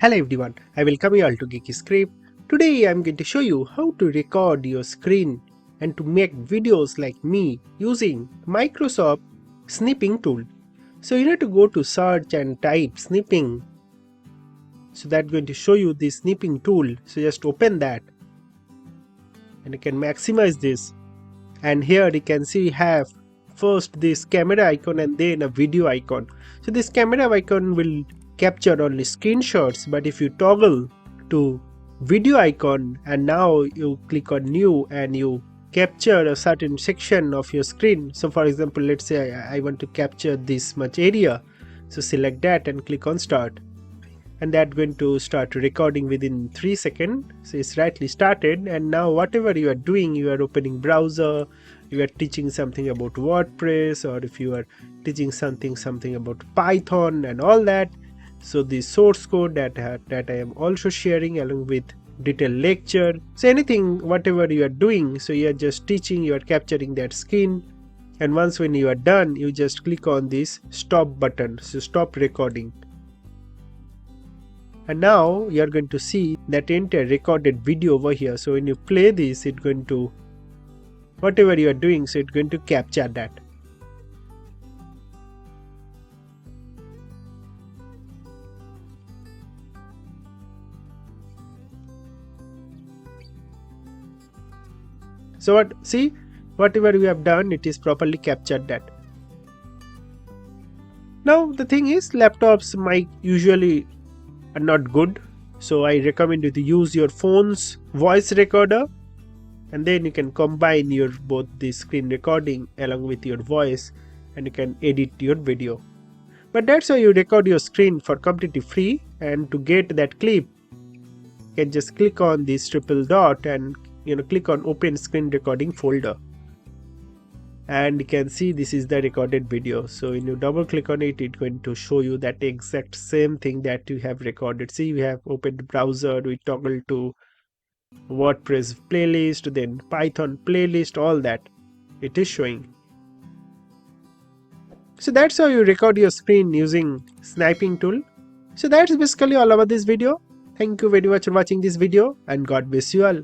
Hello everyone, I welcome you all to Geeky Script. Today I am going to show you how to record your screen and to make videos like me using Microsoft Snipping Tool. So you need to go to search and type snipping. So that's going to show you the snipping tool. So just open that and you can maximize this. And here you can see we have first this camera icon and then a video icon. So this camera icon will capture only screenshots, but if you toggle to video icon and now you click on new and you capture a certain section of your screen. So for example, let's say I want to capture this much area. So select that and click on start. And that's going to start recording within 3 seconds. So it's rightly started, and now whatever you are doing, you are opening browser, you are teaching something about WordPress, or if you are teaching something about Python and all that. So the source code that I am also sharing along with detailed lecture. So anything, whatever you are doing, so you are just teaching, you are capturing that screen, and once when you are done, you just click on this stop button, so stop recording. And now you are going to see that entire recorded video over here. So when you play this, it's going to, whatever you are doing, so it's going to capture that. So see, whatever we have done, it is properly captured that. Now the thing is, laptops might usually are not good, so I recommend you to use your phone's voice recorder, and then you can combine your both the screen recording along with your voice, and you can edit your video. But that's how you record your screen for completely free. And to get that clip, you can just click on this triple dot and click on open screen recording folder, and you can see this is the recorded video. So when you double click on it, it's going to show you that exact same thing that you have recorded. See, we have opened the browser, we toggle to WordPress playlist, then Python playlist, all that it is showing. So that's how you record your screen using Snipping Tool. So that's basically all about this video. Thank you very much for watching this video, and God bless you all.